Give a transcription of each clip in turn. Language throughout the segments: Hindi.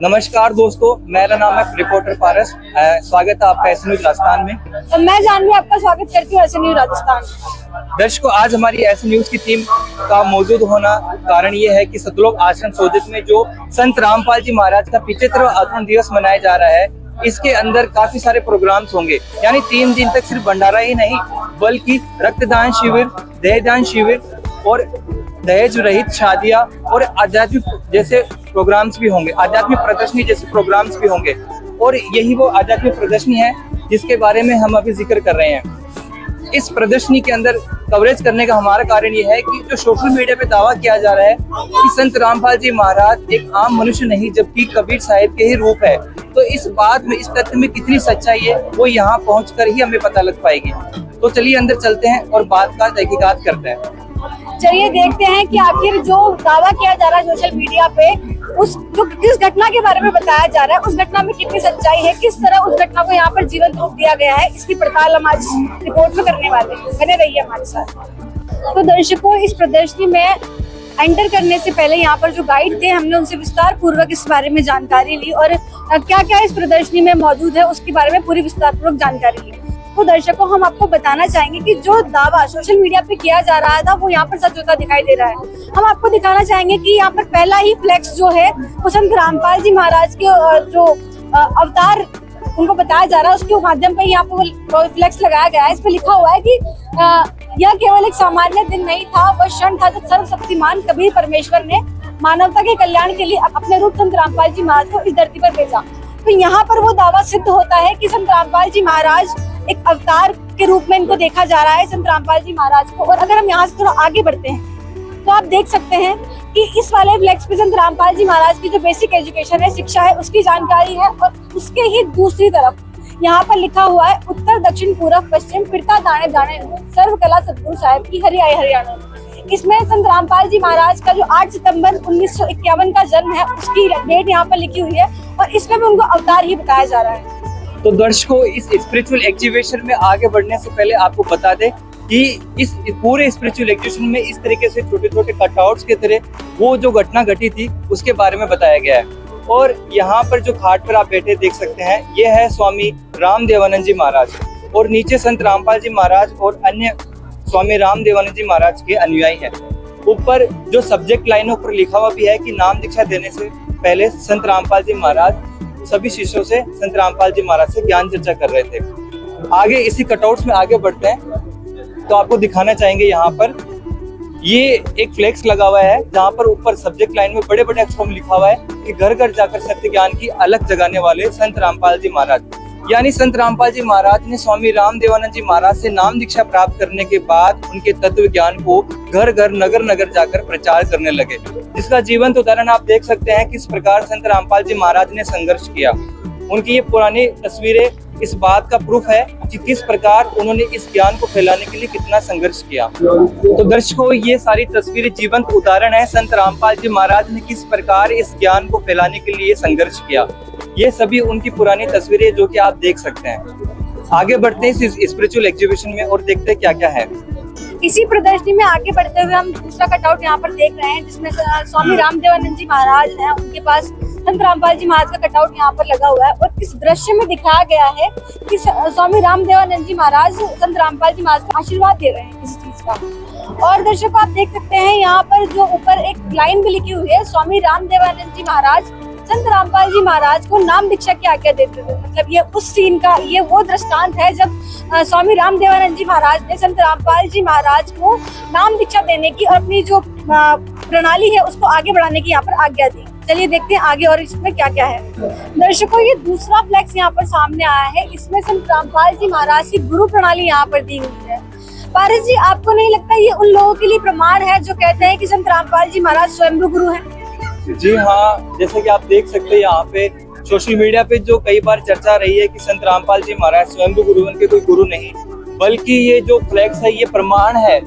नमस्कार दोस्तों, मेरा नाम है रिपोर्टर पारस। स्वागत है आपका ऐसे न्यूज राजस्थान में। तो मैं जानवी आपका स्वागत करती हूँ ऐसे न्यूज राजस्थान। दर्शकों, आज हमारी ऐसे न्यूज की टीम का मौजूद होना कारण ये है कि सतलोक आश्रम सोदित में जो संत रामपाल जी महाराज का 75वां आगमन दिवस मनाया जा रहा है, इसके अंदर काफी सारे प्रोग्राम्स होंगे। यानी 3 दिन तक सिर्फ भंडारा ही नहीं बल्कि रक्तदान शिविर, देहदान शिविर और दहेज रहित शादियां और आध्यात्मिक जैसे प्रोग्राम्स भी होंगे, आध्यात्मिक प्रदर्शनी जैसे प्रोग्राम्स भी होंगे। और यही वो आध्यात्मिक प्रदर्शनी है जिसके बारे में हम अभी जिक्र कर रहे हैं। इस प्रदर्शनी के अंदर कवरेज करने का हमारा कारण ये है कि जो सोशल मीडिया पे दावा किया जा रहा है कि संत रामपाल जी महाराज एक आम मनुष्य नहीं जबकि कबीर साहिब के ही रूप है, तो इस बात में, इस तथ्य में कितनी सच्चाई है वो यहाँ पहुंचकर ही हमें पता लग पाएगी। तो चलिए अंदर चलते हैं और बात का तहकीकात करते हैं। चलिए देखते हैं कि आखिर जो दावा किया जा रहा है सोशल मीडिया पे, उस जो किस घटना के बारे में बताया जा रहा है, उस घटना में कितनी सच्चाई है, किस तरह उस घटना को यहाँ पर जीवंत रूप दिया गया है, इसकी पड़ताल हम आज रिपोर्ट में करने वाले हैं। बने रहिए हमारे साथ। तो दर्शकों, इस प्रदर्शनी में एंटर करने से पहले यहाँ पर जो गाइड थे, हमने उनसे विस्तार पूर्वक इस बारे में जानकारी ली और क्या क्या इस प्रदर्शनी में मौजूद है उसके बारे में पूरी विस्तार पूर्वक जानकारी ली। तो दर्शकों, हम आपको बताना चाहेंगे कि जो दावा सोशल मीडिया पे किया जा रहा था वो यहाँ पर सच होता दिखाई दे रहा है। हम आपको दिखाना चाहेंगे कि यहाँ पर पहला ही फ्लेक्स जो है वो संत रामपाल जी महाराज के जो अवतार उनको बताया जा रहा है उसके माध्यम पर यहाँ पर फ्लेक्स लगाया गया है। इस पे लिखा हुआ है कि यह केवल एक सामान्य दिन नहीं था, वह क्षण था जब सर्वशक्तिमान कबीर परमेश्वर ने मानवता के कल्याण के लिए अपने रूप संत रामपाल जी महाराज को इस धरती पर भेजा। तो यहाँ पर वो दावा सिद्ध होता है कि संत रामपाल जी महाराज एक अवतार के रूप में इनको देखा जा रहा है, संत रामपाल जी महाराज को। और अगर हम यहाँ से थोड़ा आगे बढ़ते हैं तो आप देख सकते हैं कि इस वाले फ्लेक्स पे संत रामपाल जी महाराज की जो बेसिक एजुकेशन है, शिक्षा है, उसकी जानकारी है। और उसके ही दूसरी तरफ यहाँ पर लिखा हुआ है उत्तर दक्षिण पूर्व पश्चिम फिरता दाने दाने सर्व कला सतगुरु साहिब की हरि आए हरियाणा। इसमें संत रामपाल जी महाराज का जो 8 सितंबर 1951 का जन्म है उसकी डेट यहाँ पर लिखी हुई है और इसमें भी उनको अवतार ही बताया जा रहा है। तो दर्शकों, इस स्पिरिचुअल एग्जीबिशन में आगे बढ़ने से पहले आपको बता दें कि इस पूरे स्पिरिचुअल एग्जीबिशन में इस तरीके से छोटे छोटे कटआउट्स के तरह वो जो घटना घटी थी उसके बारे में बताया गया है। और यहाँ पर जो खाट पर आप बैठे देख सकते हैं, ये है स्वामी रामदेवानंद जी महाराज और नीचे संत रामपाल जी महाराज और अन्य स्वामी रामदेवानंद जी महाराज के अनुयायी हैं। ऊपर जो सब्जेक्ट लाइनों पर लिखा हुआ भी है कि नाम दीक्षा देने से पहले संत रामपाल जी महाराज सभी शिष्यों से संत रामपाल जी महाराज से ज्ञान चर्चा कर रहे थे। आगे इसी कटआउट्स में आगे बढ़ते हैं तो आपको दिखाना चाहेंगे यहाँ पर ये एक फ्लेक्स लगा हुआ है जहाँ पर ऊपर सब्जेक्ट लाइन में बड़े बड़े अक्षरों में लिखा हुआ है कि घर घर जाकर सत्य ज्ञान की अलख जगाने वाले संत रामपाल जी महाराज। यानी संत रामपाल जी महाराज ने स्वामी रामदेवानंद जी महाराज से नाम दीक्षा प्राप्त करने के बाद उनके तत्व ज्ञान को घर घर नगर नगर जाकर प्रचार करने लगे, जिसका जीवंत उदाहरण आप देख सकते हैं किस प्रकार संत रामपाल जी महाराज ने संघर्ष किया। उनकी ये पुरानी तस्वीरें इस बात का प्रूफ है कि किस प्रकार उन्होंने इस ज्ञान को फैलाने के लिए कितना संघर्ष किया। तो दर्शकों, ये सारी तस्वीरें जीवंत उदाहरण है संत रामपाल जी महाराज ने किस प्रकार इस ज्ञान को फैलाने के लिए संघर्ष किया। ये सभी उनकी पुरानी तस्वीरें जो कि आप देख सकते हैं। आगे बढ़ते हैं इस स्पिरिचुअल एग्जीबिशन में और देखते हैं क्या क्या है। इसी प्रदर्शनी में आगे बढ़ते हुए हम दूसरा कटआउट यहाँ पर देख रहे हैं जिसमें स्वामी रामदेवानंद जी महाराज हैं, उनके पास संत रामपाल जी महाराज का कटआउट यहाँ पर लगा हुआ है। और इस दृश्य में दिखाया गया है कि स्वामी रामदेवानंद जी महाराज संत रामपाल जी महाराज को आशीर्वाद दे रहे हैं किसी चीज का। और दर्शकों, आप देख सकते हैं यहाँ पर जो ऊपर एक लाइन भी लिखी हुई है, स्वामी रामदेवानंद जी महाराज संत रामपाल जी महाराज को नाम दीक्षा की आज्ञा देते थे। मतलब ये उस सीन का ये वो दृष्टांत है जब स्वामी रामदेवानंद जी महाराज ने संत रामपाल जी महाराज को नाम दीक्षा देने की और अपनी जो प्रणाली है उसको आगे बढ़ाने की यहाँ पर आज्ञा दी। चलिए देखते हैं आगे और इसमें क्या क्या है। दर्शकों, ये दूसरा फ्लेक्स यहाँ पर सामने आया है, इसमें संत रामपाल जी महाराज की गुरु प्रणाली यहाँ पर दी हुई है। पारस जी, आपको नहीं लगता ये उन लोगों के लिए प्रमाण है जो कहते हैं कि संत रामपाल जी महाराज स्वयंभू गुरु हैं? जी हाँ, जैसे कि आप देख सकते हैं यहाँ पे सोशल मीडिया पे जो कई बार चर्चा रही है कि संत रामपाल जी महाराज स्वयंभू गुरु, उनके कोई गुरु नहीं, बल्कि ये जो फ्लेक्स है ये प्रमाण है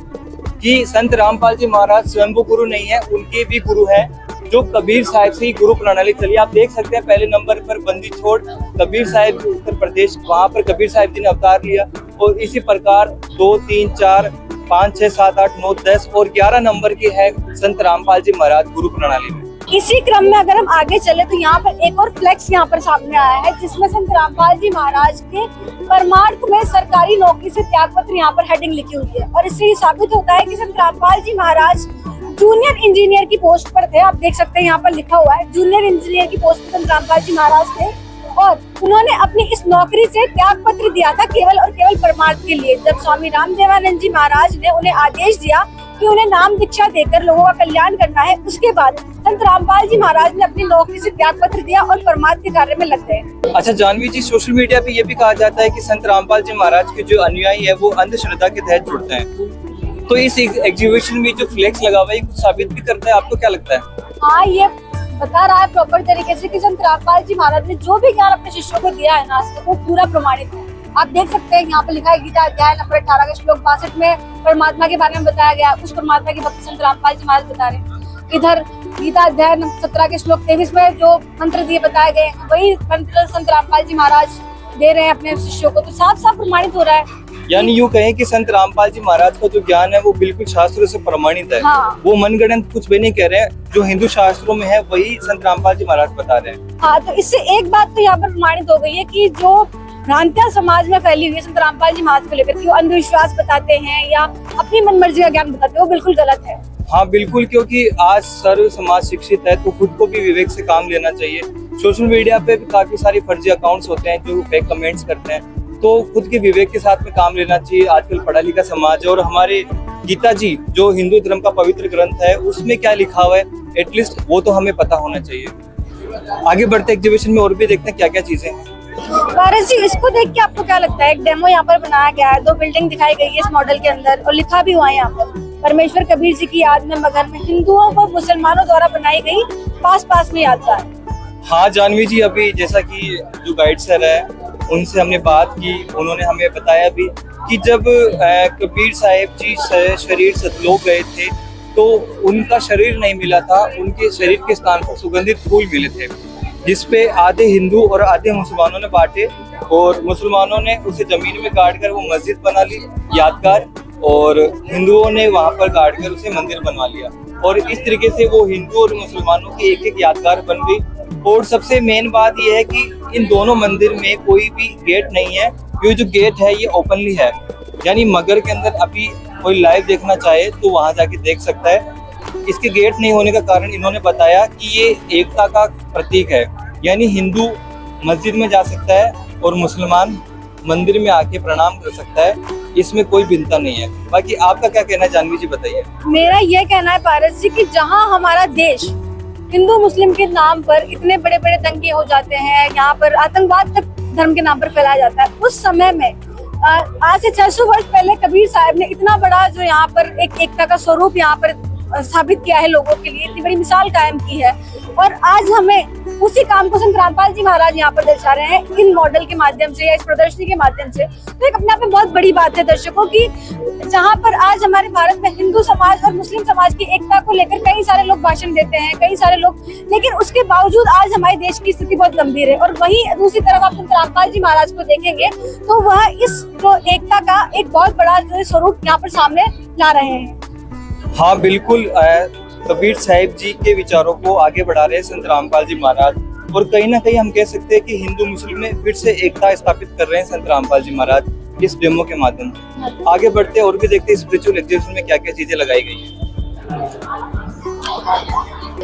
कि संत रामपाल जी महाराज स्वयंभू गुरु नहीं है, उनके भी गुरु है जो कबीर साहिब से ही गुरु प्रणाली चली। आप देख सकते हैं पहले नंबर पर बंदी छोड़ कबीर साहिब उत्तर प्रदेश, वहाँ पर कबीर साहिब जी ने अवतार लिया और इसी प्रकार 2, 3, 4, 5, 6, 7, 8, 9, 10 और 11 नंबर के है संत रामपाल जी महाराज गुरु प्रणाली में। इसी क्रम में अगर हम आगे चले तो यहाँ पर एक और फ्लेक्स यहाँ पर सामने आया है, जिसमें संत रामपाल जी महाराज के परमार्थ में सरकारी नौकरी से त्याग पत्र यहाँ पर हेडिंग लिखी हुई है। और इससे ये साबित होता है कि संत रामपाल जी महाराज जूनियर इंजीनियर की पोस्ट पर थे। आप देख सकते हैं यहाँ पर लिखा हुआ है जूनियर इंजीनियर की पोस्ट पर संत रामपाल जी महाराज थे, और उन्होंने अपनी इस नौकरी से त्याग पत्र दिया था केवल और केवल परमार्थ के लिए। जब स्वामी रामदेवानंद जी महाराज ने उन्हें आदेश दिया कि उन्हें नाम दीक्षा देकर लोगों का कल्याण करना है, उसके बाद संत रामपाल जी महाराज ने अपनी नौकरी से त्याग पत्र दिया और परमार्थ के कार्य में लग गए। अच्छा जानवी जी, सोशल मीडिया पे ये भी कहा जाता है कि संत रामपाल जी महाराज के जो अनुयायी है वो अंधश्रद्धा के तहत जुड़ते हैं, तो इस एग्जीबिशन में जो फ्लेक्स लगा हुआ है कुछ साबित भी करता है, आपको क्या लगता है? हाँ, ये बता रहा है प्रॉपर तरीके से कि संत रामपाल जी महाराज ने जो भी ज्ञान अपने शिष्यों को दिया है ना, वो पूरा प्रमाणित है। आप देख सकते हैं यहाँ पे लिखा है गीता अध्याय नंबर 18 का श्लोक 62 में परमात्मा के बारे में बताया गया, उस परमात्मा के भक्त संत रामपाल जी महाराज बता रहे हैं। इधर गीता अध्याय 17 के श्लोक 23 में जो मंत्र दिए बताए गए हैं, वही मंत्र संत रामपाल जी महाराज दे रहे हैं अपने शिष्यों को, तो साफ साफ प्रमाणित हो रहा है। यानी यूँ कहें कि संत रामपाल जी महाराज का जो ज्ञान है वो बिल्कुल शास्त्रों से प्रमाणित है। हाँ। वो मनगढ़ंत कुछ भी नहीं कह रहे हैं, जो हिंदू शास्त्रों में है वही संत रामपाल जी महाराज बता रहे हैं। हाँ, तो इससे एक बात तो यहाँ पर प्रमाणित हो गई है कि जो भ्रांतियां समाज में फैली हुई है संत रामपाल जी महाराज को लेकर, कि वो अंधविश्वास बताते हैं या अपनी मनमर्जी का ज्ञान बताते हैं, वो बिल्कुल गलत है। हाँ बिल्कुल, क्योंकि आज सर्व समाज शिक्षित है तो खुद को भी विवेक से काम लेना चाहिए। सोशल मीडिया पे भी काफी सारे फर्जी अकाउंट्स होते हैं जो फेक कमेंट्स करते हैं, तो खुद के विवेक के साथ में काम लेना चाहिए। आजकल पढ़ा लिखा समाज है, और हमारे गीता जी जो हिंदू धर्म का पवित्र ग्रंथ है उसमें क्या लिखा हुआ है एटलीस्ट वो तो हमें पता होना चाहिए। आगे बढ़ते एग्जीबिशन में और भी देखते हैं क्या क्या चीजें हैं। पारस जी, इसको देख के आपको क्या लगता है? एक डेमो यहाँ पर बनाया गया है, 2 बिल्डिंग दिखाई गई है इस मॉडल के अंदर, और लिखा भी हुआ है यहाँ पर परमेश्वर कबीर जी की याद में मगहर में हिंदुओं व मुसलमानों द्वारा बनाई गई पास में यादगार। हाँ जानवी जी, अभी जैसा कि जो गाइड सर है उनसे हमने बात की, उन्होंने हमें बताया भी कि जब कबीर साहिब जी शरीर सतलोक गए थे तो उनका शरीर नहीं मिला था, उनके शरीर के स्थान पर सुगंधित फूल मिले थे, जिसपे आधे हिंदू और आधे मुसलमानों ने बांटे, और मुसलमानों ने उसे जमीन में गाड़ कर वो मस्जिद बना ली यादगार, और हिंदुओं ने वहां पर गाड़ कर उसे मंदिर बनवा लिया, और इस तरीके से वो हिंदू और मुसलमानों की एक एक यादगार बन गई। और सबसे मेन बात यह है कि इन दोनों मंदिर में कोई भी गेट नहीं है, ये जो गेट है ये ओपनली है, यानी मगर के अंदर अभी कोई लाइव देखना चाहे तो वहां जाके देख सकता है। इसके गेट नहीं होने का कारण इन्होंने बताया कि ये एकता का प्रतीक है, यानी हिंदू मस्जिद में जा सकता है और मुसलमान मंदिर में आके प्रणाम कर सकता है, इसमें कोई भिन्नता नहीं है। बाकी आपका क्या कहना है जानवी जी, बताइए। मेरा यह कहना है पारस जी कि जहाँ हमारा देश हिंदू मुस्लिम के नाम पर इतने बड़े बड़े दंगे हो जाते हैं, यहाँ पर आतंकवाद तक धर्म के नाम पर फैलाया जाता है, उस समय में आज से 600 वर्ष पहले कबीर साहब ने इतना बड़ा जो यहाँ पर एक एकता का स्वरूप यहाँ पर स्थापित किया है, लोगों के लिए इतनी बड़ी मिसाल कायम की है, और आज हमें उसी काम को संत रामपाल जी महाराज यहाँ पर दर्शा रहे हैं इन मॉडल के माध्यम से या इस प्रदर्शनी के माध्यम से। तो एक अपने आप में बहुत बड़ी बात है दर्शकों की, जहाँ पर आज हमारे भारत में हिंदू समाज और मुस्लिम समाज की एकता को लेकर कई सारे लोग भाषण देते हैं, कई सारे लोग, लेकिन उसके बावजूद आज हमारे देश की स्थिति बहुत गंभीर है। और वहीं दूसरी तरफ आप संत रामपाल जी महाराज को देखेंगे तो वह इस जो एकता का एक बहुत बड़ा जो स्वरूप यहाँ पर सामने ला रहे हैं। हाँ बिल्कुल, कबीर साहिब जी के विचारों को आगे बढ़ा रहे हैं संत रामपाल जी महाराज, और कहीं ना कहीं हम कह सकते हैं कि हिंदू मुस्लिम में फिर से एकता स्थापित कर रहे हैं संत रामपाल जी महाराज इस डेमो के माध्यम से। आगे बढ़ते और भी देखते हैं स्पिरिचुअल एग्जीबिशन में क्या क्या चीजें लगाई गई हैं।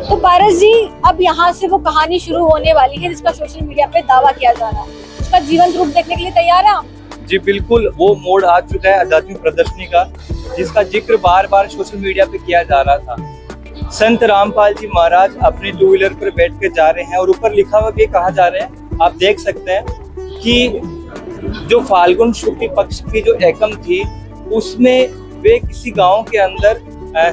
तो पारस जी, अब यहाँ से वो कहानी शुरू होने वाली है जिसका सोशल मीडिया पे दावा किया जा रहा है, उसका जीवंत रूप देखने के लिए तैयार है आप? जी बिल्कुल, वो मोड़ आ चुका है आध्यात्मिक प्रदर्शनी का, जिसका जिक्र बार बार सोशल मीडिया पे किया जा रहा था। संत रामपाल जी महाराज अपने 2 व्हीलर पर बैठ कर जा रहे हैं, और ऊपर लिखा हुआ भी कहा जा रहा है, आप देख सकते हैं कि जो फाल्गुन शुक्ल पक्ष की जो एकम थी उसमें वे किसी गांव के अंदर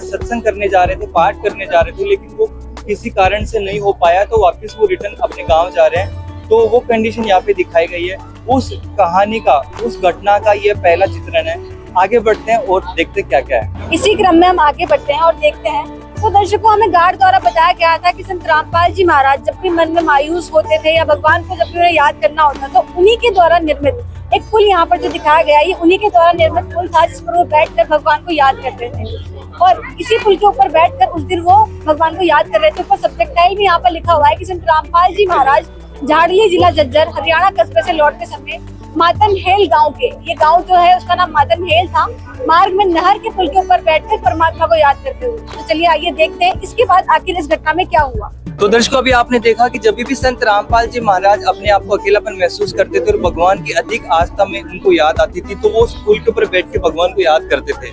सत्संग करने जा रहे थे, पाठ करने जा रहे थे, लेकिन वो किसी कारण से नहीं हो पाया, तो वापस वो रिटर्न अपने गांव जा रहे हैं। तो वो कंडीशन यहाँ पे दिखाई गई है, उस कहानी का, उस घटना का ये पहला चित्रण है। आगे बढ़ते हैं और देखते क्या क्या है। इसी क्रम में हम आगे बढ़ते हैं और देखते हैं। तो दर्शकों, हमें गार्ड द्वारा बताया गया था कि संत रामपाल जी महाराज जब भी मन में मायूस होते थे या भगवान को जब भी उन्हें याद करना होता तो उन्हीं के द्वारा निर्मित एक पुल यहाँ पर जो दिखाया गया है, ये उन्हीं के द्वारा निर्मित पुल था जिस पर वो बैठकर भगवान को याद करते थे। और इसी पुल के ऊपर बैठकर उस दिन वो भगवान को याद कर रहे थे। ऊपर सब्जेक्टाइल भी यहाँ पर लिखा हुआ है कि संत रामपाल जी महाराज झाड़ली जिला झज्जर हरियाणा कस्बे से लौटते समय मातन हेल गांव के, ये गांव जो है उसका नाम मातन हेल था, मार्ग में नहर के पुल के ऊपर बैठकर परमात्मा को याद करते हुए। तो चलिए आइए देखते हैं इसके बाद आखिर इस घटना में क्या हुआ। तो दर्शकों, अभी आपने देखा कि जब भी संत रामपाल जी महाराज अपने आप को अकेलापन महसूस करते थे और भगवान की अधिक आस्था में उनको याद आती थी, तो वो उस पुल के ऊपर बैठ के भगवान को याद करते थे।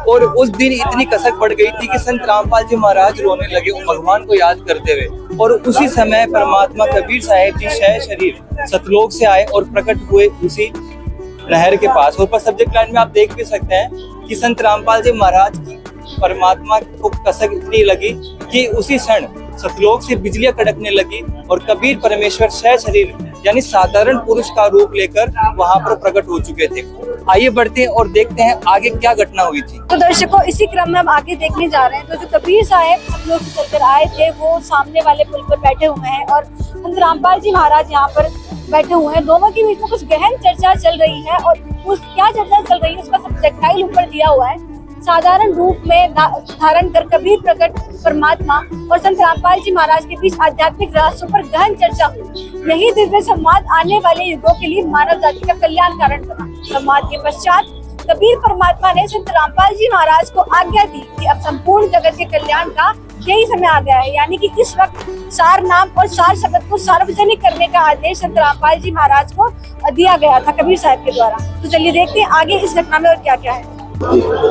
और उस दिन इतनी कसक बढ़ गई थी कि संत रामपाल जी महाराज रोने लगे भगवान को याद करते हुए। और उसी समय परमात्मा कबीर साहिब जी शय शरीर सतलोक से आए और प्रकट हुए उसी नहर के पास। और ऊपर सब्जेक्ट लाइन में आप देख भी सकते हैं कि संत रामपाल जी महाराज की परमात्मा को कसक इतनी लगी कि उसी क्षण सतलोक से बिजलियां कड़कने लगी और कबीर परमेश्वर शय शरीर यानी साधारण पुरुष का रूप लेकर वहां पर प्रकट हो चुके थे। आइए बढ़ते हैं और देखते हैं आगे क्या घटना हुई थी। तो दर्शकों, इसी क्रम में हम आगे देखने जा रहे हैं। तो जो कबीर साहब सतलोक से चलकर आए थे, वो सामने वाले पुल पर बैठे हुए हैं और संत रामपाल जी महाराज यहाँ पर बैठे हुए हैं। दोनों के बीच में कुछ गहन चर्चा चल रही है और उस क्या चर्चा चल रही है उसका सब्जेक्टाइल ऊपर दिया हुआ है। साधारण रूप में धारण कर कबीर प्रकट परमात्मा और संत रामपाल जी महाराज के बीच आध्यात्मिक रहस्यों पर गहन चर्चा हुई। यही दिव्य संवाद आने वाले युगों के लिए मानव जाति का कल्याण कारण बना। संवाद के पश्चात कबीर परमात्मा ने संत रामपाल जी महाराज को आज्ञा दी कि अब संपूर्ण जगत के कल्याण का यही समय आ गया है, यानी कि इस वक्त सार नाम और सार शब्द को सार्वजनिक करने का आदेश संत रामपाल जी महाराज को दिया गया था कबीर साहब के द्वारा। तो चलिए देखते हैं आगे इस घटना में और क्या क्या है।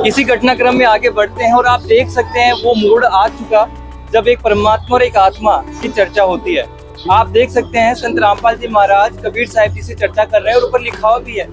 इसी घटनाक्रम में आगे बढ़ते हैं और आप देख सकते हैं वो मोड़ आ चुका जब एक परमात्मा और एक आत्मा की चर्चा होती है। आप देख सकते हैं संत रामपाल जी महाराज कबीर साहिब जी से चर्चा कर रहे हैं और ऊपर लिखा हुआ भी है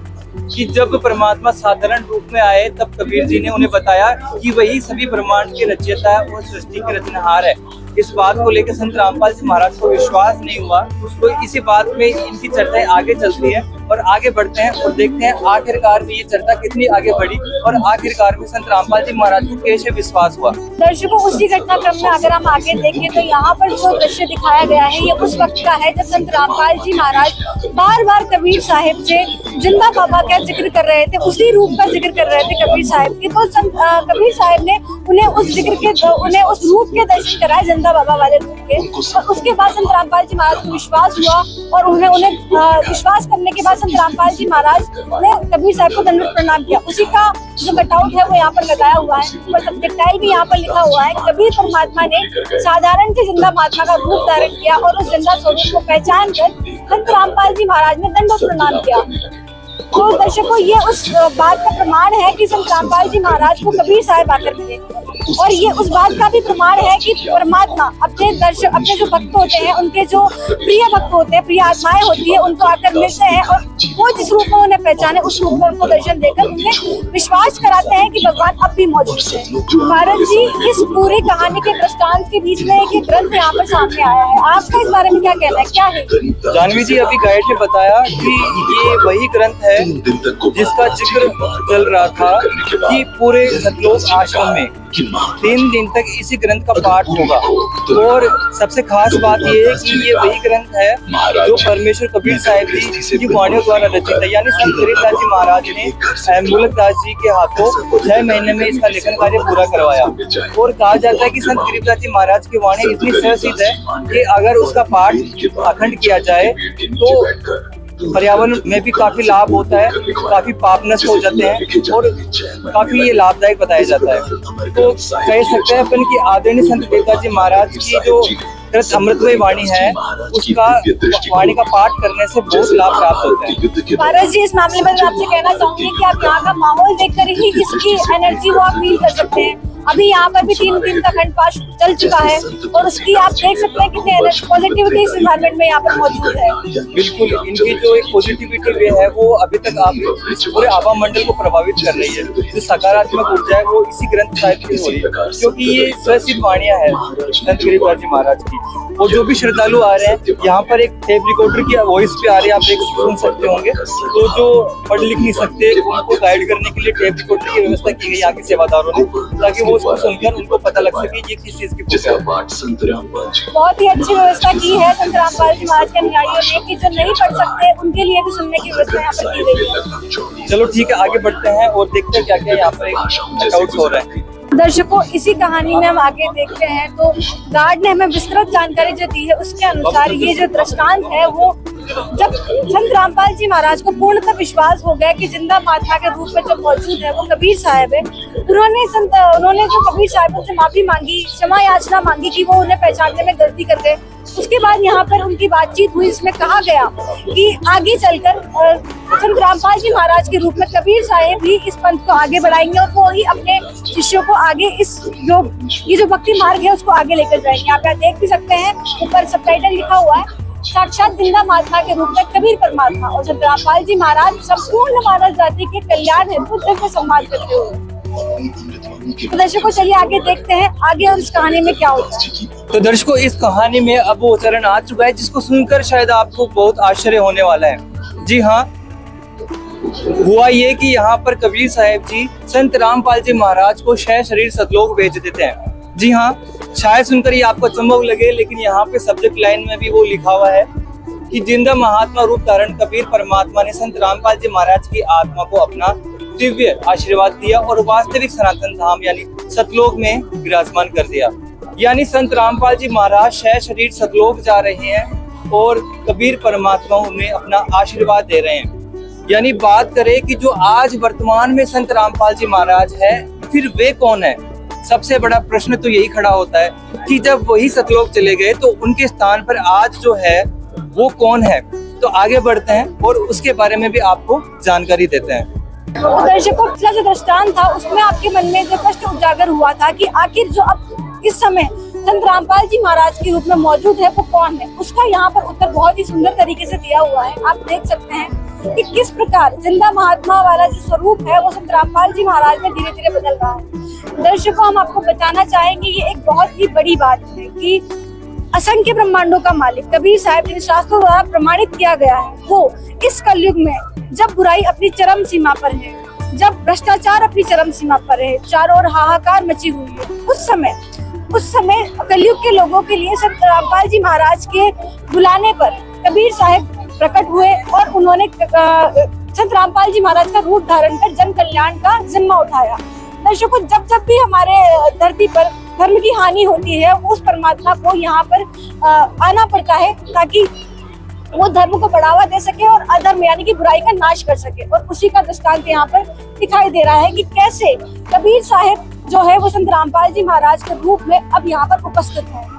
कि जब परमात्मा साधारण रूप में आए तब कबीर जी ने उन्हें बताया कि वही सभी ब्रह्मांड की रचयिता है और सृष्टि के रचनहार है। इस बात को लेकर संत रामपाल जी महाराज को विश्वास नहीं हुआ। तो इसी बात में इनकी चर्चाएं आगे चलती है और आगे बढ़ते हैं और देखते हैं आखिरकार में ये चर्चा कितनी आगे बढ़ी और आखिरकार में संत रामपाल जी महाराज को कैसे विश्वास हुआ। दर्शकों, उसी घटनाक्रम में अगर हम आगे देखें तो यहाँ पर जो दृश्य दिखाया गया है ये उस वक्त का है जब संत रामपाल जी महाराज बार बार कबीर साहिब से जिंदा बाबा का जिक्र कर रहे थे, उसी रूप का जिक्र कर रहे थे कबीर साहिब की। तो संत कबीर साहिब ने उन्हें उस रूप के दर्शन कराए, जिंदा बाबा वाले रूप के। और उसके बाद संत रामपाल जी महाराज को विश्वास हुआ और उन्हें विश्वास करने के बाद संत रामपाल जी महाराज ने कबीर साहब को दंडवत प्रणाम किया। उसी का जो कटआउट है वो यहाँ पर लगाया हुआ है और सब्जेक्टाइल भी यहाँ पर लिखा हुआ है। कबीर परमात्मा ने साधारण से जिंदा महात्मा का रूप धारण किया और उस जिंदा स्वरूप को पहचान कर संत रामपाल जी महाराज ने दंडवत प्रणाम किया। तो दर्शकों, ये उस बात का प्रमाण है कि संत रामपाल जी महाराज को कबीर साहब आकर मिले और ये उस बात का भी प्रमाण है कि परमात्मा अपने जो भक्त होते हैं, उनके जो प्रिय भक्त होते हैं, प्रिय आत्माएं होती है, उनको आकर मिलते हैं और वो जिस रूप में उन्हें पहचाने उस रूप में उनको दर्शन देकर उन्हें विश्वास कराते हैं कि भगवान अब भी मौजूद है। भारत जी, इस पूरी कहानी के दृष्टांत के बीच में एक ग्रंथ यहाँ पर सामने आया है, आपका इस बारे में क्या कहना है, क्या है? जानवी जी, अभी गाइड ने बताया कि ये वही ग्रंथ है जिसका जिक्र चल रहा था कि पूरे सतलोक आश्रम में 3 दिन तक इसी ग्रंथ का पाठ होगा। और सबसे खास बात ये है कि ये वही ग्रंथ है जो परमेश्वर कबीर साहिब जी की वाणियों द्वारा रचित है, यानी संत गरीबदास जी महाराज ने मूलकदास जी के हाथों 6 महीने में इसका लेखन कार्य पूरा करवाया। और कहा जाता है कि संत गरीबदास जी महाराज की वाणी इतनी सहसिद्ध है कि अगर उसका पाठ अखंड किया जाए तो पर्यावरण में भी काफी लाभ होता है, काफी पाप नष्ट हो जाते हैं और काफी ये लाभदायक बताया जाता है। तो कह सकते हैं अपन की आदरणीय संत गरीबदास जी महाराज की जो अमृतमय वाणी है, उसका वाणी का पाठ करने से बहुत लाभ प्राप्त होता है। भारत जी, इस मामले में मैं आपसे कहना चाहूंगी कि आप यहाँ का माहौल देखकर ही इसकी एनर्जी वो आप फील कर सकते हैं। अभी यहाँ पर भी 3 दिन का अखंड पाठ चल चुका है और उसकी आप देख सकते हैं कितने पॉजिटिविटी इस एनवायरनमेंट में यहाँ पर मौजूद है। बिल्कुल, इनकी जो एक पॉजिटिविटी वे है वो अभी तक आप पूरे आभा मंडल को प्रभावित कर रही है। जो सकारात्मक ऊर्जा है वो इसी ग्रंथ साहिब की हो रही है, क्योंकि ये स्वसिद्ध वाणियां है संत गरीबदास जी महाराज की। और जो भी श्रद्धालु आ रहे हैं, यहाँ पर एक टेप रिकॉर्डर की वॉइस पे आ रही है, आप सुन सकते होंगे। तो जो पढ़ लिख नहीं सकते उनको गाइड करने के लिए टेप रिकॉर्डर की व्यवस्था की गई यहाँ के सेवादारों ने, ताकि वो उसको सुनकर उनको पता लग सके ये किस चीज की पूजा है। बहुत ही अच्छी व्यवस्था की है संत रामपाल जी महाराज के अनुयायियों ने कि जो नहीं पढ़ सकते उनके लिए भी सुनने की व्यवस्था यहाँ पर की गई है। चलो ठीक है, आगे बढ़ते हैं और देखते हैं क्या क्या यहाँ पर कटआउट्स हो रहे हैं। दर्शकों, इसी कहानी में हम आगे देखते हैं तो गार्ड ने हमें विस्तृत जानकारी जो दी है उसके अनुसार ये जो दृष्टांत है वो जब संत रामपाल जी महाराज को पूर्णतः विश्वास हो गया कि जिंदा महात्मा के रूप में जो मौजूद है वो कबीर साहब है, उन्होंने जो कबीर साहब से माफी मांगी, क्षमा याचना मांगी कि वो उन्हें पहचानने में गलती कर गए। उसके बाद यहाँ पर उनकी बातचीत हुई, इसमें कहा गया कि आगे चलकर संत रामपाल जी महाराज के रूप में कबीर साहब भी इस पंथ को आगे बढ़ाएंगे और वो ही अपने शिष्यों को आगे ये जो भक्ति मार्ग है उसको आगे लेकर जाएंगे। यहाँ पे आप देख भी सकते हैं ऊपर सबटाइटल लिखा हुआ है, साक्षात जिंदा महात्मा के रूप में कबीर परमात्मा। और संत रामपाल जी महाराज संपूर्ण मानव जाति के कल्याण हेतु दिव्य सम्मान करते हुए। तो दर्शकों, चलिए आगे देखते हैं आगे और इस कहानी में क्या होता है। तो दर्शकों, इस कहानी में अब वो चरण आ चुका है जिसको सुनकर शायद आपको बहुत आश्चर्य होने वाला है। जी हाँ, हुआ ये कि यहाँ पर कबीर साहब जी संत रामपाल जी महाराज को शह शरीर सतलोक भेज देते हैं। जी हाँ, शायद सुनकर ये आपको अचंभव लगे, लेकिन यहाँ पे सब्जेक्ट लाइन में भी वो लिखा हुआ है कि जिंदा महात्मा रूप धारण कबीर परमात्मा ने संत रामपाल जी महाराज की आत्मा को अपना दिव्य आशीर्वाद दिया और वास्तविक सनातन धाम यानी सतलोक में विराजमान कर दिया। यानी संत रामपाल जी महाराज शह शरीर सतलोक जा रहे हैं और कबीर परमात्मा उन्हें अपना आशीर्वाद दे रहे हैं। यानी बात करें कि जो आज वर्तमान में संत रामपाल जी महाराज है, फिर वे कौन है? सबसे बड़ा प्रश्न तो यही खड़ा होता है कि जब वही सतलोक चले गए तो उनके स्थान पर आज जो है वो कौन है। तो आगे बढ़ते हैं और उसके बारे में भी आपको जानकारी देते हैं। तो दर्शकों, पिछला जो दृष्टांत था उसमें आपके मन में जो प्रश्न उजागर हुआ था कि आखिर जो अब इस समय संत रामपाल जी महाराज के रूप में मौजूद है वो कौन है, उसका यहाँ पर उत्तर बहुत ही सुंदर तरीके से दिया हुआ है। आप देख सकते हैं कि किस प्रकार जिंदा महात्मा वाला जो स्वरूप है वो संत रामपाल जी महाराज में धीरे धीरे बदल रहा है। दर्शकों, हम आपको बताना चाहेंगे ये एक बहुत ही बड़ी बात है कि असंख्य ब्रह्मांडों का मालिक कबीर साहब जिन शास्त्रों द्वारा प्रमाणित किया गया है वो इस कलयुग में जब बुराई अपनी चरम सीमा पर है, जब भ्रष्टाचार अपनी चरम सीमा पर है, चारों ओर हाहाकार मची हुई है, उस समय कलयुग के लोगों के लिए संत रामपाल जी महाराज के बुलाने पर कबीर साहब प्रकट हुए और उन्होंने संत रामपाल जी महाराज का रूप धारण कर जन कल्याण का जिम्मा उठाया। दर्शकों, जब जब भी हमारे धरती पर धर्म की हानि होती है उस परमात्मा को यहाँ पर आना पड़ता है ताकि वो धर्म को बढ़ावा दे सके और अधर्म यानी कि बुराई का नाश कर सके। और उसी का दृष्टांत यहाँ पर दिखाई दे रहा है कि कैसे कबीर साहब जो है वो संत रामपाल जी महाराज के रूप में अब यहाँ पर उपस्थित है।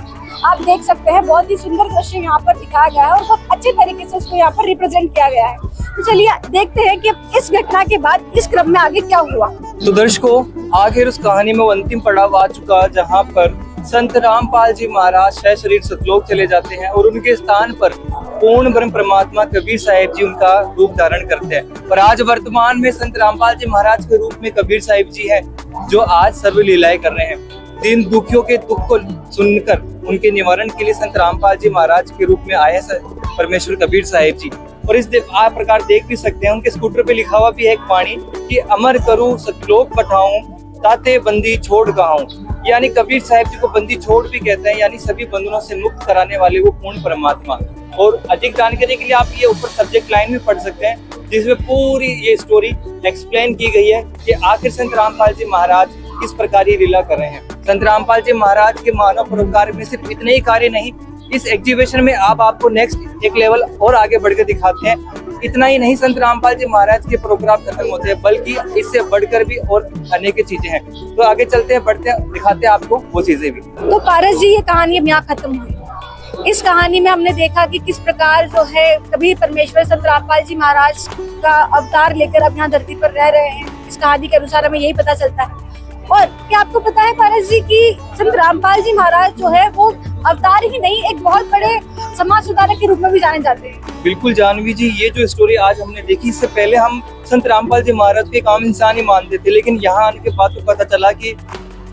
आप देख सकते हैं बहुत ही सुंदर दृश्य यहाँ पर दिखाया गया है और बहुत अच्छे तरीके से उसको यहाँ पर रिप्रेजेंट किया गया है। तो चलिए देखते हैं कि इस घटना के बाद इस क्रम में आगे क्या हुआ। तो दर्शकों, आखिर उस कहानी में वो अंतिम पड़ाव आ चुका जहाँ पर संत रामपाल जी महाराज शह शरीर सतलोक चले जाते हैं और उनके स्थान पर पूर्ण ब्रह्म परमात्मा कबीर साहिब जी उनका रूप धारण करते हैं। और आज वर्तमान में संत रामपाल जी महाराज के रूप में कबीर साहिब जी हैं जो आज सर्व लीलाएं कर रहे हैं। दीन दुखियों के दुख को सुनकर उनके निवारण के लिए संत रामपाल जी महाराज के रूप में आए परमेश्वर कबीर साहिब जी। और इस आप प्रकार देख भी सकते हैं उनके स्कूटर पे लिखा हुआ भी है एक वाणी कि अमर करूं सतलोक पठाऊं ताते बंदी छोड़ गाऊं। यानी कबीर साहिब जी को बंदी छोड़ भी कहते हैं, यानी सभी बंधनों से मुक्त कराने वाले वो पूर्ण परमात्मा। और अधिक जानकारी के लिए आप ये ऊपर सब्जेक्ट लाइन में पढ़ सकते हैं जिसमें पूरी ये स्टोरी एक्सप्लेन की गई है कि आखिर संत रामपाल जी महाराज किस प्रकार ये लीला कर रहे हैं। संत रामपाल जी महाराज के मानव परोपकार में सिर्फ इतने ही कार्य नहीं, इस एग्जीबिशन में आपको नेक्स्ट एक लेवल और आगे बढ़कर दिखाते हैं। इतना ही नहीं, संत रामपाल जी महाराज के प्रोग्राम खत्म होते हैं बल्कि इससे बढ़कर भी और अनेक चीजें हैं। तो आगे चलते हैं, बढ़ते हैं, दिखाते हैं आपको वो चीजें भी। तो पारस जी, ये कहानी अब यहाँ खत्म हुई। इस कहानी में हमने देखा कि किस प्रकार जो है कबीर परमेश्वर संत रामपाल जी महाराज का अवतार लेकर अब यहाँ धरती पर रह रहे हैं। इस कहानी के अनुसार हमें यही पता चलता है। और क्या आपको पता है पारस जी की संत रामपाल जी महाराज जो है वो अवतार ही नहीं, एक बहुत बड़े समाज सुधारक के रूप में भी जाने जाते हैं। बिल्कुल जानवी जी, ये जो स्टोरी आज हमने देखी, इससे पहले हम संत रामपाल जी महाराज को एक आम इंसान ही मानते थे, लेकिन यहाँ आने के बाद तो पता चला कि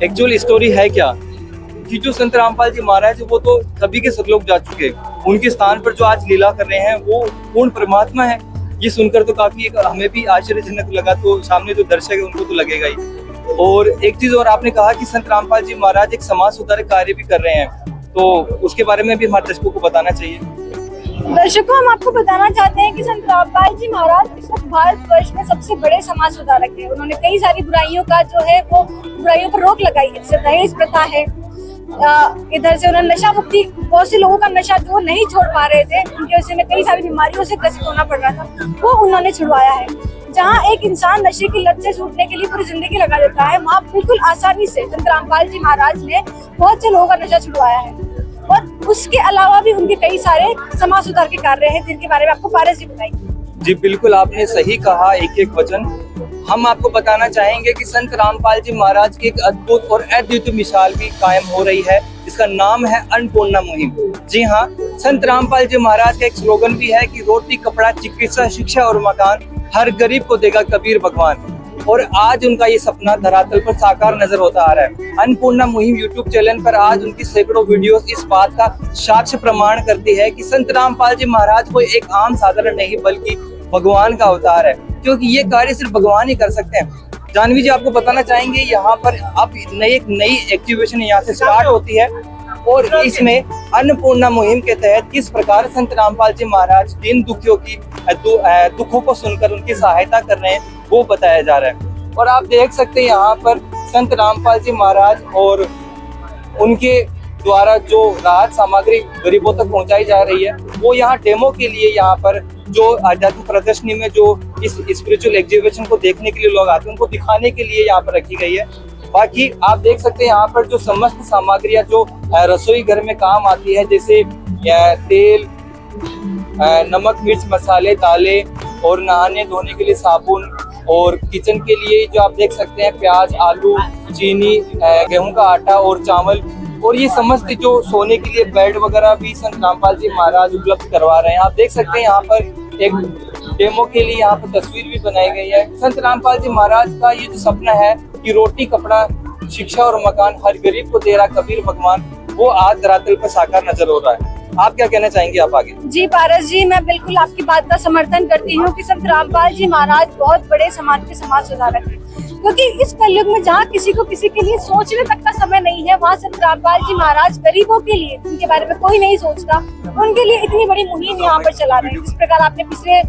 एक्चुअल स्टोरी है क्या, कि जो संत रामपाल जी महाराज वो तो सभी के सतलोक जा चुके हैं, उनके स्थान पर जो आज लीला कर रहे हैं वो पूर्ण परमात्मा है। ये सुनकर तो काफी हमें भी आश्चर्यजनक लगा, तो सामने जो दर्शक है उनको तो लगेगा ही। और एक चीज और आपने कहा कि संत रामपाल जी महाराज एक समाज सुधारक कार्य भी कर रहे हैं, तो उसके बारे में भी हमारे दर्शकों को बताना चाहिए। दर्शकों, हम आपको बताना चाहते हैं कि संत रामपाल जी महाराज इस वक्त भारतवर्ष में सबसे बड़े समाज सुधारक हैं। उन्होंने कई सारी बुराइयों का जो है वो बुराइयों पर रोक लगाई है। जैसे दहेज प्रथा है, इधर से उन्होंने नशा मुक्ति, बहुत से लोगों का नशा जो नहीं छोड़ पा रहे थे, उनकी वजह से उन्हें कई सारी बीमारियों से ग्रसित होना पड़ रहा था, वो उन्होंने छुड़वाया है। जहाँ एक इंसान नशे की लत से छूटने के लिए पूरी जिंदगी लगा देता है, वहाँ बिल्कुल आसानी से संत रामपाल जी महाराज ने बहुत से लोगों का नशा छुड़वाया है। और उसके अलावा भी उनके कई सारे समाज सुधार के कार्य हैं, जिनके बारे में आपको पारस जी बताएंगे। जी बिल्कुल, आपने सही कहा, एक एक वचन। हम आपको बताना चाहेंगे कि संत रामपाल जी महाराज की एक अद्भुत और अद्वितीय मिसाल भी कायम हो रही है, जिसका नाम है अन्नपूर्णा मुहिम। जी हाँ, संत रामपाल जी महाराज का एक स्लोगन भी है कि रोटी, कपड़ा, चिकित्सा, शिक्षा और मकान हर गरीब को देगा कबीर भगवान। और आज उनका ये सपना धरातल पर साकार नजर होता आ रहा है। अन्नपूर्णा मुहिम यूट्यूब चैनल पर आज उनकी सैकड़ों वीडियोस इस बात का साक्ष्य प्रमाण करती है कि संत रामपाल जी महाराज कोई एक आम साधारण नहीं बल्कि भगवान का अवतार है, क्योंकि ये कार्य सिर्फ भगवान ही कर सकते हैं। जानवी जी, आपको बताना चाहेंगे यहाँ पर अब एक नई एक्टिवेशन यहाँ से स्टार्ट होती है, और इसमें अन्नपूर्णा मुहिम के तहत किस प्रकार संत रामपाल जी महाराज दीन दुखियों की दुखों को सुनकर उनकी सहायता कर रहे हैं, वो बताया जा रहा है। और आप देख सकते हैं यहाँ पर संत रामपाल जी महाराज और उनके द्वारा जो राहत सामग्री गरीबों तक पहुंचाई जा रही है, वो यहाँ डेमो के लिए, यहाँ पर जो आध्यात्मिक प्रदर्शनी में जो इस स्पिरिचुअल एग्जीबिशन को देखने के लिए लोग आते हैं, उनको दिखाने के लिए यहाँ पर रखी गई है। बाकी आप देख सकते हैं यहाँ पर जो समस्त सामग्रियाँ जो रसोई घर में काम आती है, जैसे तेल, नमक, मिर्च, मसाले, दालें और नहाने धोने के लिए साबुन, और किचन के लिए जो आप देख सकते हैं प्याज, आलू, चीनी, गेहूं का आटा और चावल, और ये समस्त जो सोने के लिए बेड वगैरह भी संत रामपाल जी महाराज उपलब्ध करवा रहे हैं। आप देख सकते हैं यहाँ पर एक डेमो के लिए यहाँ पर तस्वीर भी बनाई गई है। संत रामपाल जी महाराज का ये जो सपना है कि रोटी, कपड़ा, शिक्षा और मकान हर गरीब को दे रहा कबीर भगवान, वो आज धरातल पर साकार नजर हो रहा है। आप क्या कहना चाहेंगे, आप आगे? जी पारस जी, मैं बिल्कुल आपकी बात का समर्थन करती हूँ कि संत रामपाल जी महाराज बहुत बड़े समाज के समाज सुधारक हैं, क्योंकि इस कलयुग में जहाँ किसी को किसी के लिए सोचने तक का समय नहीं है, वहाँ संत रामपाल जी महाराज गरीबों के लिए, जिनके बारे में कोई नहीं सोचता, उनके लिए इतनी बड़ी मुहिम यहाँ पर चला रहे हैं। जिस प्रकार आपने पिछले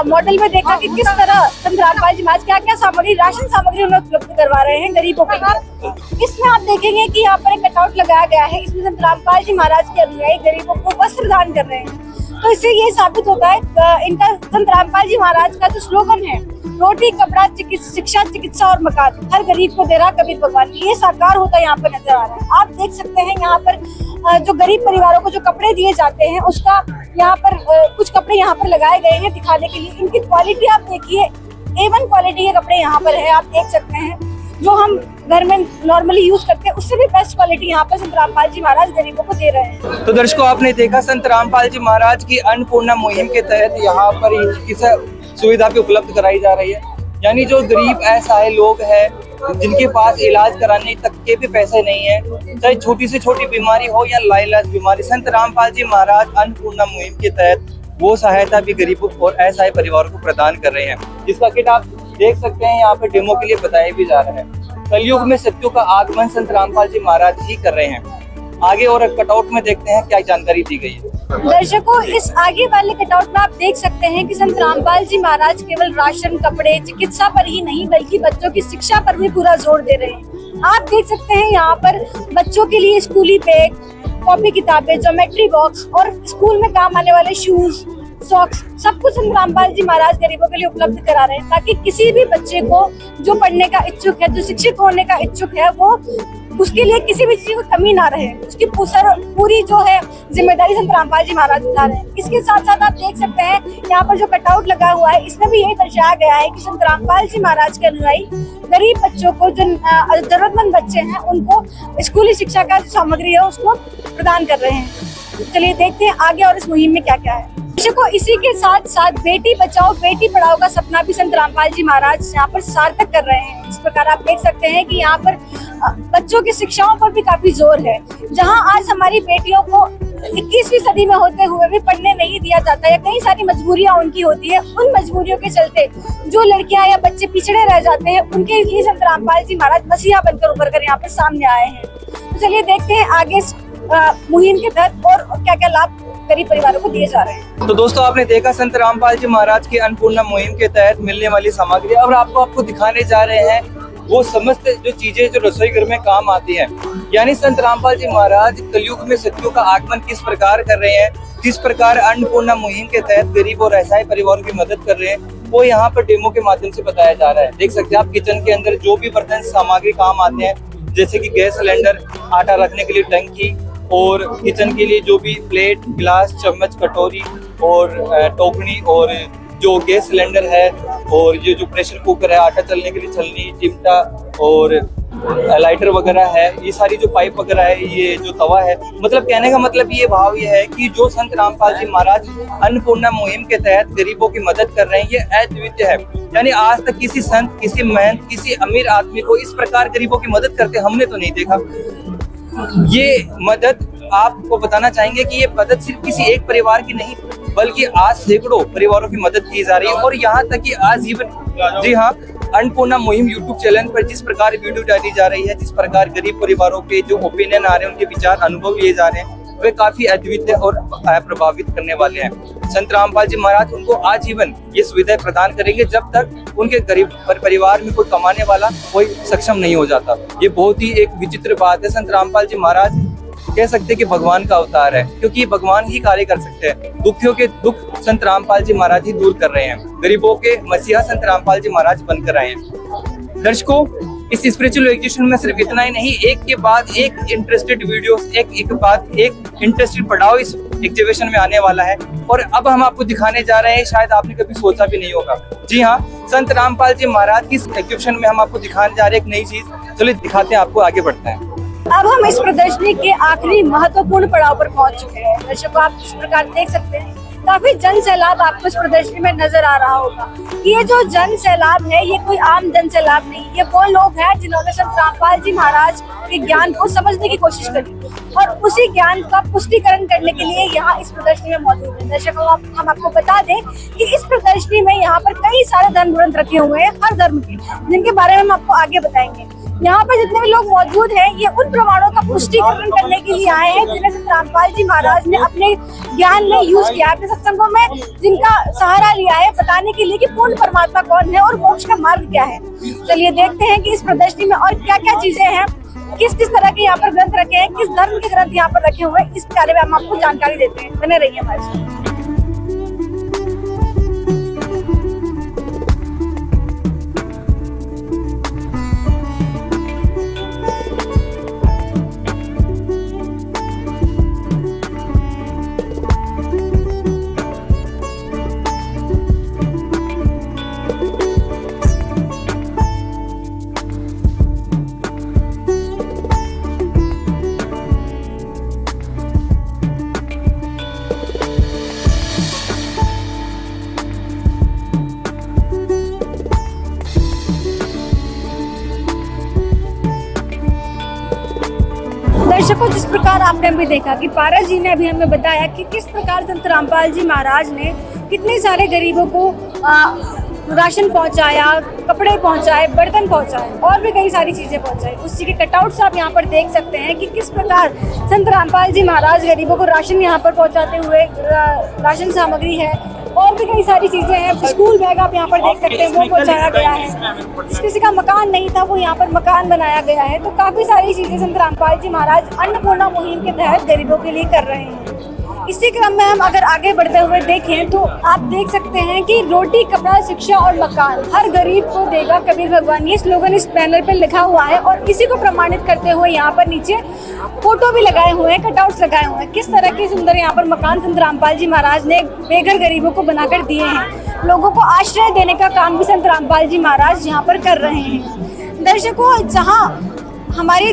मॉडल में देखा कि किस तरह संत रामपाल जी महाराज क्या क्या सामग्री, राशन सामग्री उन्हें उपलब्ध करवा रहे हैं गरीबों के लिए। इसमें आप देखेंगे कि यहाँ पर एक कटआउट लगाया गया है, इसमें संत रामपाल जी महाराज के अनुयायी गरीबों को वस्त्र दान कर रहे हैं। तो इससे ये साबित होता है इनका संत रामपाल जी महाराज का जो स्लोगन है, रोटी, कपड़ा, शिक्षा, चिकित्सा और मकान हर गरीब को दे रहा कबीर भगवान, ये साकार होता यहाँ पर नजर आ रहा है। आप देख सकते हैं यहाँ पर जो गरीब परिवारों को जो कपड़े दिए जाते हैं, उसका यहाँ पर कुछ कपड़े यहाँ पर लगाए गए हैं दिखाने के लिए। इनकी क्वालिटी आप देखिए, A1 क्वालिटी के कपड़े यहाँ पर है। आप देख सकते हैं जो हम घर में नॉर्मली यूज करते हैं, उससे भी बेस्ट क्वालिटी यहाँ पर संत रामपाल जी महाराज गरीबों को दे रहे हैं। तो दर्शकों, आपने देखा संत रामपाल जी महाराज की अन्नपूर्णा मुहिम के तहत यहाँ पर चिकित्सा सुविधा भी उपलब्ध कराई जा रही है। यानी जो गरीब असहाय लोग हैं, जिनके पास इलाज कराने तक के भी पैसे नहीं है, चाहे छोटी से छोटी बीमारी हो या लाइलाज बीमारी, संत रामपाल जी महाराज अन्नपूर्णा मुहिम के तहत वो सहायता भी गरीबों और असहाय परिवारों को प्रदान कर रहे हैं, जिसका किट आप देख सकते हैं यहाँ पे डेमो के लिए बताया भी जा रहा है। कलयुग में सत्यों का आगमन संत रामपाल जी महाराज ही कर रहे हैं। आगे और कटआउट में देखते हैं क्या जानकारी दी गई है। दर्शकों, इस आगे वाले कटआउट में आप देख सकते हैं कि संत रामपाल जी महाराज केवल राशन, कपड़े, चिकित्सा पर ही नहीं बल्कि बच्चों की शिक्षा पर भी पूरा जोर दे रहे हैं। आप देख सकते हैं यहाँ पर बच्चों के लिए स्कूली बैग, कॉपी किताबें, ज्योमेट्री बॉक्स और स्कूल में काम आने वाले शूज, सॉक्स, सब कुछ संत रामपाल जी महाराज गरीबों के लिए उपलब्ध करा रहे हैं, ताकि किसी भी बच्चे को जो पढ़ने का इच्छुक है, जो शिक्षित होने का इच्छुक है, वो उसके लिए किसी भी चीज की कमी ना रहे, उसकी पूरी जो है जिम्मेदारी संत रामपाल जी महाराज उठा रहे हैं। इसके साथ साथ आप देख सकते हैं यहाँ पर जो कटआउट लगा हुआ है, इसमें भी यही दर्शाया गया है कि संत रामपाल जी महाराज के अनुयायी गरीब बच्चों को, जो जरूरतमंद बच्चे हैं, उनको स्कूली शिक्षा का सामग्री है उसको प्रदान कर रहे हैं। चलिए देखते हैं आगे और इस मुहिम में क्या क्या है। दर्शकों, इसी के साथ साथ बेटी बचाओ बेटी पढ़ाओ का सपना भी संत रामपाल जी महाराज यहाँ पर सार्थक कर रहे हैं। इस प्रकार आप देख सकते हैं कि यहाँ पर बच्चों की शिक्षाओं पर भी काफी जोर है। जहाँ आज हमारी बेटियों को 21वीं सदी में होते हुए भी पढ़ने नहीं दिया जाता, या कई सारी मजबूरियां उनकी होती है। उन मजबूरियों के चलते जो लड़कियां या बच्चे पिछड़े रह जाते हैं, उनके लिए संत रामपाल जी महाराज मसीहा बनकर उभर कर यहाँ पे सामने आए हैं। तो चलिए देखते हैं आगे मुहिम के तहत और क्या क्या लाभ गरीब परिवारों को दिए जा रहे हैं। तो दोस्तों, आपने देखा संत रामपाल जी महाराज की अन्नपूर्णा मुहिम के तहत मिलने वाली सामग्री, और आपको दिखाने जा रहे हैं वो समस्त जो चीजें जो रसोई घर में काम आती हैं। यानी संत रामपाल जी महाराज कलयुग में सत्यों का आगमन किस प्रकार कर रहे हैं, किस प्रकार अन्नपूर्णा मुहिम के तहत गरीब और असहाय परिवारों की मदद कर रहे हैं, वो यहाँ पर डेमो के माध्यम से बताया जा रहा है। देख सकते हैं आप, किचन के अंदर जो भी बर्तन सामग्री काम आते हैं, जैसे कि गैस सिलेंडर, आटा रखने के लिए टंकी, और किचन के लिए जो भी प्लेट, गिलास, चम्मच, कटोरी और टोकनी, और जो गैस सिलेंडर है, और ये जो प्रेशर कुकर है, आटा चलने के लिए छलनी, चिमटा और लाइटर वगैरह है, ये सारी जो पाइप वगैरह है, ये जो तवा है, मतलब कहने का मतलब ये भाव ये है कि जो संत रामपाल जी महाराज अन्नपूर्णा मुहिम के तहत गरीबों की मदद कर रहे हैं, ये अद्वितीय है। यानी आज तक किसी संत, किसी महंत, किसी अमीर आदमी को इस प्रकार गरीबों की मदद करते हमने तो नहीं देखा। ये मदद, आपको बताना चाहेंगे कि ये मदद सिर्फ किसी एक परिवार की नहीं, बल्कि आज सैकड़ों परिवारों की मदद की जा रही है। और यहाँ तक कि आज जीवन, जी हाँ, अन्नपूर्णा मुहिम यूट्यूब चैनल पर जिस प्रकार वीडियो डाली जा रही है, जिस प्रकार गरीब परिवारों के जो ओपिनियन आ रहे हैं, उनके विचार, अनुभव लिए जा रहे हैं, वे काफी अद्वितीय और प्रभावित करने वाले हैं। संत रामपाल जी महाराज उनको आजीवन ये सुविधाएं प्रदान करेंगे जब तक उनके गरीब परिवार में कोई कमाने वाला कोई सक्षम नहीं हो जाता। ये बहुत ही एक विचित्र बात है। संत रामपाल जी महाराज कह सकते हैं कि भगवान का अवतार है, क्योंकि भगवान ही कार्य कर सकते हैं। दुखियों के दुख संत रामपाल जी महाराज ही दूर कर रहे हैं। गरीबों के मसीहा संत रामपाल जी महाराज बनकर आए हैं। दर्शकों, इस स्पिरिचुअल एजुकेशन में सिर्फ इतना ही नहीं, एक के बाद एक इंटरेस्टेड वीडियोस, एक बाद एक इंटरेस्टेड पढ़ाओ इस एग्जीबिशन में आने वाला है। और अब हम आपको दिखाने जा रहे हैं, शायद आपने कभी सोचा भी नहीं होगा। जी हाँ, संत रामपाल जी महाराज की एग्जीबिशन में हम आपको दिखाने जा रहे हैं एक नई चीज। चलिए दिखाते हैं आपको, आगे बढ़ते हैं। अब हम इस प्रदर्शनी के आखिरी महत्वपूर्ण पड़ाव पर पहुंच चुके हैं। दर्शकों, आप इस प्रकार देख सकते हैं, काफी जन सैलाब आपको इस प्रदर्शनी में नजर आ रहा होगा। ये जो जन सैलाब है, ये कोई आम जन सैलाब नहीं, ये वो लोग हैं जिन्होंने संत रामपाल जी महाराज के ज्ञान को समझने की कोशिश करी, और उसी ज्ञान का पुष्टिकरण करने के लिए यहाँ इस प्रदर्शनी में मौजूद है। दर्शकों, हम आपको बता दें कि इस प्रदर्शनी में यहाँ पर कई सारे धर्म ग्रंथ रखे हुए हैं, हर धर्म के, जिनके बारे में हम आपको आगे बताएंगे। यहाँ पर जितने भी लोग मौजूद हैं, ये उन प्रमाणों का पुष्टिकरण करने के लिए आए हैं जिन्हें संत रामपाल जी महाराज ने अपने ज्ञान में यूज किया, अपने सत्संगों में जिनका सहारा लिया है, बताने के लिए कि पूर्ण परमात्मा कौन है और मोक्ष का मार्ग क्या है। चलिए देखते हैं कि इस प्रदर्शनी में और क्या क्या चीजें हैं, किस किस तरह के यहाँ पर ग्रंथ रखे हैं, किस धर्म के ग्रंथ यहाँ पर रखे हुए हैं, इस बारे में हम आपको जानकारी देते हैं। बने रहिए हमारे साथ। दर्शकों, जिस प्रकार आपने भी देखा कि पारस जी ने अभी हमें बताया कि किस प्रकार संत रामपाल जी महाराज ने कितने सारे गरीबों को राशन पहुंचाया, कपड़े पहुंचाए, बर्तन पहुंचाए और भी कई सारी चीजें पहुंचाई। उसी के कटआउट्स आप यहाँ पर देख सकते हैं कि किस प्रकार संत रामपाल जी महाराज गरीबों को राशन यहाँ पर पहुंचाते हुए, राशन सामग्री है और भी कई सारी चीजें हैं। स्कूल बैग आप यहाँ पर देख सकते हैं, वो पहुंचाया गया है। जिस किसी का मकान नहीं था, वो यहाँ पर मकान बनाया गया है। तो काफी सारी चीजें संत रामपाल जी महाराज अन्नपूर्णा मुहिम के तहत गरीबों के लिए कर रहे हैं। इसी क्रम में हम अगर आगे बढ़ते हुए देखें तो आप देख सकते हैं कि रोटी, कपड़ा, शिक्षा और मकान हर गरीब को देगा कबीर भगवान, ये स्लोगन इस बैनर पर लिखा हुआ है। और इसी को प्रमाणित करते हुए यहाँ पर नीचे फोटो भी लगाए हुए हैं, कटआउट्स लगाए हुए हैं। किस तरह के सुंदर यहाँ पर मकान संत रामपाल जी महाराज ने बेघर गरीबों को बनाकर दिए हैं। लोगों को आश्रय देने का काम भी संत रामपाल जी महाराज यहाँ पर कर रहे हैं। दर्शकों, जहाँ हमारे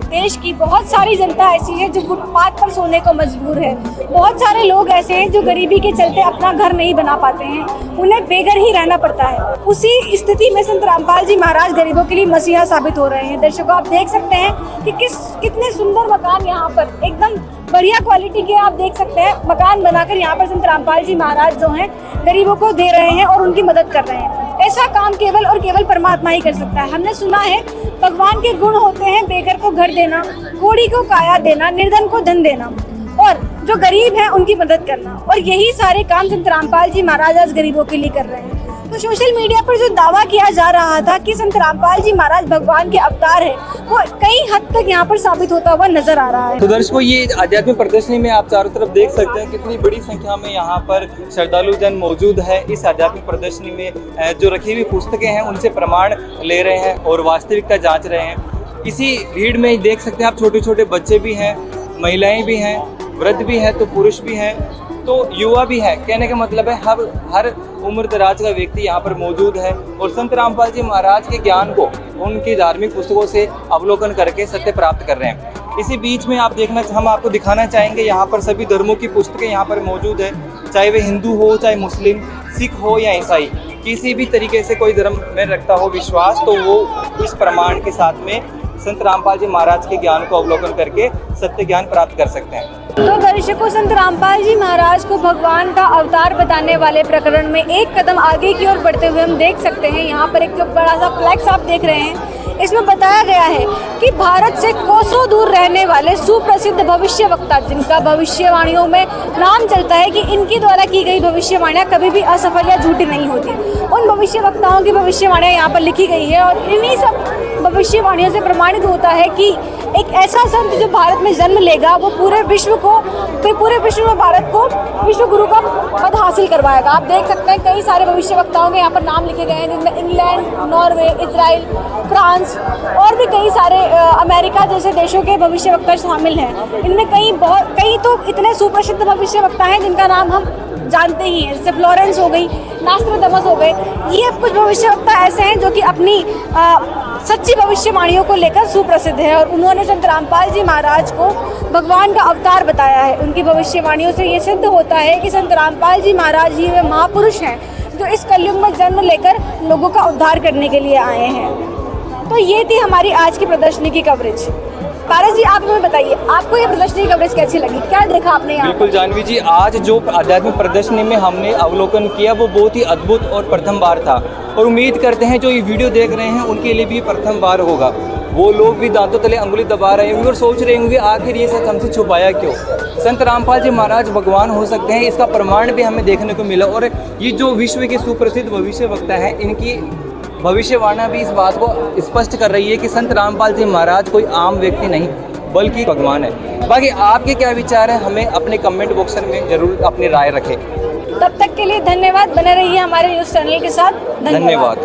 देश की बहुत सारी जनता ऐसी है जो फुटपाथ पर सोने को मजबूर है, बहुत सारे लोग ऐसे हैं जो गरीबी के चलते अपना घर नहीं बना पाते हैं, उन्हें बेघर ही रहना पड़ता है। उसी स्थिति में संत रामपाल जी महाराज गरीबों के लिए मसीहा साबित हो रहे हैं। दर्शकों, आप देख सकते हैं कि कितने सुंदर मकान यहाँ पर एकदम बढ़िया क्वालिटी के आप देख सकते हैं मकान बनाकर यहाँ पर संत रामपाल जी महाराज जो हैं गरीबों को दे रहे हैं और उनकी मदद कर रहे हैं। ऐसा काम केवल और केवल परमात्मा ही कर सकता है। हमने सुना है भगवान के गुण होते हैं बेघर को घर देना, कोढ़ी को काया देना, निर्धन को धन देना और जो गरीब हैं उनकी मदद करना, और यही सारे काम संत रामपाल जी महाराज आज गरीबों के लिए कर रहे हैं। तो सोशल मीडिया पर जो दावा किया जा रहा था कि संत रामपाल जी महाराज भगवान के अवतार है, वो कई हद तक यहाँ पर साबित होता हुआ नजर आ रहा है। तो दर्शकों, ये आध्यात्मिक प्रदर्शनी में आप चारों तरफ देख सकते हैं कितनी बड़ी संख्या में यहाँ पर श्रद्धालु जन मौजूद है। इस आध्यात्मिक प्रदर्शनी में जो रखी हुई पुस्तकें हैं उनसे प्रमाण ले रहे हैं और वास्तविकता जांच रहे हैं। इसी भीड़ में देख सकते हैं आप छोटे छोटे बच्चे भी हैं, महिलाएं भी हैं, वृद्ध भी हैं, तो पुरुष भी हैं, तो युवा भी है। कहने का मतलब है हर उम्र दराज का व्यक्ति यहाँ पर मौजूद है और संत रामपाल जी महाराज के ज्ञान को उनकी धार्मिक पुस्तकों से अवलोकन करके सत्य प्राप्त कर रहे हैं। इसी बीच में हम आपको दिखाना चाहेंगे यहाँ पर सभी धर्मों की पुस्तकें यहाँ पर मौजूद है, चाहे वे हिंदू हो, चाहे मुस्लिम, सिख हो या ईसाई, किसी भी तरीके से कोई धर्म में रखता हो विश्वास, तो वो इस प्रमाण के साथ में संत रामपाल जी महाराज के ज्ञान को अवलोकन करके सत्य ज्ञान प्राप्त कर सकते हैं। तो दर्शकों, संत रामपाल जी महाराज को भगवान का अवतार बताने वाले प्रकरण में एक कदम आगे की ओर बढ़ते हुए हम देख सकते हैं। यहाँ पर एक जो बड़ा सा फ्लैक्स आप देख रहे हैं, इसमें बताया गया है कि भारत से कोसों दूर रहने वाले सुप्रसिद्ध भविष्यवक्ता, जिनका भविष्यवाणियों में नाम चलता है कि इनकी द्वारा की गई भविष्यवाणियाँ कभी भी असफल या झूठी नहीं होती, उन भविष्यवक्ताओं की भविष्यवाणियाँ यहाँ पर लिखी गई है। और इन्हीं सब भविष्यवाणियों से प्रमाणित होता है कि एक ऐसा संत जो भारत में जन्म लेगा वो पूरे विश्व में भारत को विश्व गुरु का पद हासिल करवाएगा। आप देख सकते हैं कई सारे भविष्यवक्ताओं के यहाँ पर नाम लिखे गए हैं, जिनमें इंग्लैंड, नॉर्वे, इजराइल, फ्रांस और भी कई सारे अमेरिका जैसे देशों के भविष्यवक्ता शामिल हैं। इनमें कई तो इतने सुप्रसिद्ध भविष्यवक्ता हैं जिनका नाम हम जानते ही हैं, जैसे फ्लोरेंस हो गई, नास्ट्राडामस हो गए। ये कुछ भविष्यवक्ता ऐसे हैं जो कि अपनी सच्ची भविष्यवाणियों को लेकर सुप्रसिद्ध है और उन्होंने संत रामपाल जी महाराज को भगवान का अवतार बताया है। उनकी भविष्यवाणियों से ये सिद्ध होता है कि संत रामपाल जी महाराज ही वे महापुरुष हैं जो इस कलयुग में जन्म लेकर लोगों का उद्धार करने के लिए आए हैं। तो ये थी हमारी आज की प्रदर्शनी की कवरेज। पारस जी, आप हमें बताइए, आपको ये प्रदर्शनी की कवरेज कैसी लगी, क्या देखा आपने यहाँ? बिल्कुल जानवी जी, आज जो आध्यात्मिक प्रदर्शनी में हमने अवलोकन किया वो बहुत ही अद्भुत और प्रथम बार था और उम्मीद करते हैं जो ये वीडियो देख रहे हैं उनके लिए भी प्रथम बार होगा। वो लोग भी दांतों तले अंगुली दबा रहे होंगे और सोच रहे होंगे आखिर ये सच हमसे छुपाया क्यों। संत रामपाल जी महाराज भगवान हो सकते हैं, इसका प्रमाण भी हमें देखने को मिला। और ये जो विश्व के सुप्रसिद्ध भविष्यवक्ता हैं, इनकी भविष्यवाणी भी इस बात को स्पष्ट कर रही है कि संत रामपाल जी महाराज कोई आम व्यक्ति नहीं बल्कि भगवान है। बाकी आपके क्या विचार है, हमें अपने कमेंट बॉक्स में जरूर अपनी राय रखें। तब तक के लिए धन्यवाद, बने रहिए हमारे न्यूज़ चैनल के साथ। धन्यवाद।